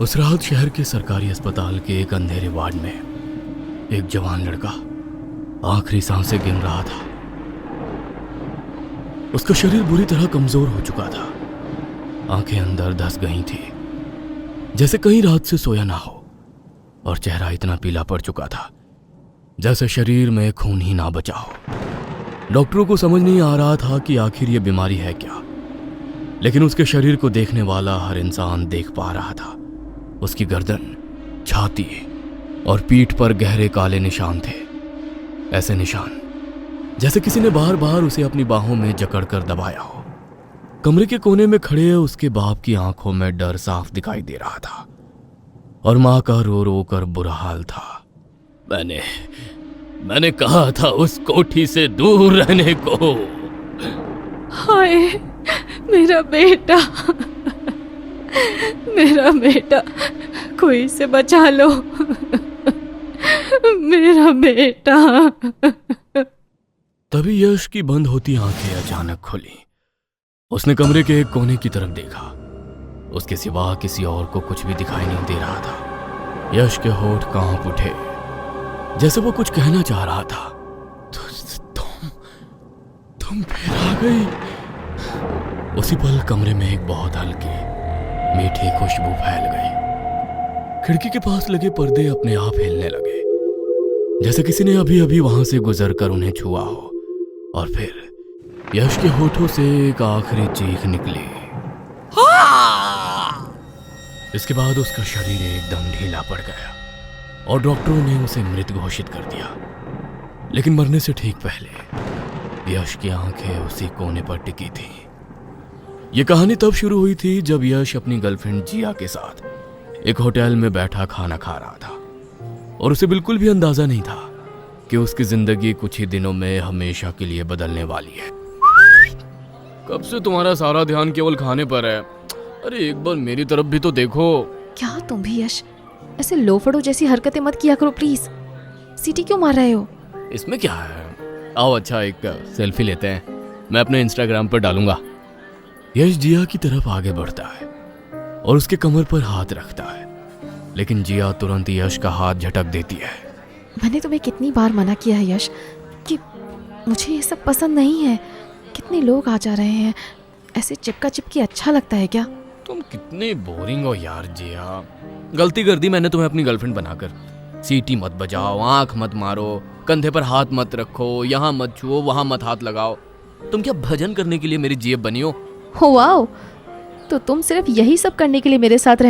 उस रात शहर के सरकारी अस्पताल के एक अंधेरे वार्ड में एक जवान लड़का आखिरी सांसें गिन रहा था। उसका शरीर बुरी तरह कमजोर हो चुका था। आंखें अंदर धंस गई थी, जैसे कहीं रात से सोया ना हो, और चेहरा इतना पीला पड़ चुका था जैसे शरीर में खून ही ना बचा हो। डॉक्टरों को समझ नहीं आ रहा था कि आखिर ये बीमारी है क्या, लेकिन उसके शरीर को देखने वाला हर इंसान देख पा रहा था। उसकी गर्दन, छाती और पीठ पर गहरे काले निशान थे, ऐसे निशान जैसे किसी ने बार बार उसे अपनी बाहों में जकड़कर दबाया हो। कमरे के कोने में खड़े उसके बाप की आंखों में डर साफ दिखाई दे रहा था, और मां का रो रो कर बुरा हाल था। मैंने कहा था उस कोठी से दूर रहने को। हाय मेरा बेटा, मेरा बेटा, कोई से बचा लो, मेरा बेटा। तभी यश की बंद होती आंखें अचानक खुली। उसने कमरे के एक कोने की तरफ देखा। उसके सिवा किसी और को कुछ भी दिखाई नहीं दे रहा था। यश के होठ कांप उठे, जैसे वो कुछ कहना चाह रहा था। तुम फिर आ गई। उसी पल कमरे में एक बहुत हल्की मीठी खुशबू फैल गई। खिड़की के पास लगे पर्दे अपने आप हिलने लगे, जैसे किसी ने अभी अभी वहां से गुजरकर उन्हें छुआ हो। और फिर यश के होठों से एक आखिरी चीख निकली। इसके बाद उसका शरीर एकदम ढीला पड़ गया और डॉक्टरों ने उसे मृत घोषित कर दिया। लेकिन मरने से ठीक पहले यश की आंखें उसी कोने पर टिकी थी। यह कहानी तब शुरू हुई थी जब यश अपनी गर्लफ्रेंड जिया के साथ एक होटल में बैठा खाना खा रहा था, और उसे बिल्कुल भी अंदाजा नहीं था कि उसकी जिंदगी कुछ ही दिनों में हमेशा के लिए बदलने वाली है। कब से तुम्हारा सारा ध्यान केवल खाने पर है? अरे एक बार मेरी तरफ भी तो देखो। क्या तुम भी यश ऐसे लोफड़ों जैसी हरकतें मत किया करो प्लीज। सीटी क्यों मार रहे हो? इसमें क्या है? आओ अच्छा एक सेल्फी लेते हैं, मैं अपने इंस्टाग्राम पर डालूंगा। यश जिया की तरफ आगे बढ़ता है और उसके कमर पर हाथ रखता है, लेकिन जिया तुरंत यश का हाथ झटक देती है। मैंने तुम्हें कितनी बार मना किया है यश कि मुझे ये सब पसंद नहीं है। कितने लोग आ जा रहे हैं, ऐसे चिपका चिपकी अच्छा लगता है क्या? तुम कितनी बोरिंग हो यार जिया। गलती कर दी मैंने तुम्हें अपनी गर्लफ्रेंड बनाकर। सीटी मत बजाओ, आंख मत मारो, कंधे पर हाथ मत रखो, यहाँ मत छुओ, वहां मत हाथ लगाओ। तुम क्या भजन करने के लिए मेरी जेब बनी हो? वाओ, तो तुम सिर्फ यही सब करने के लिए मेरे साथ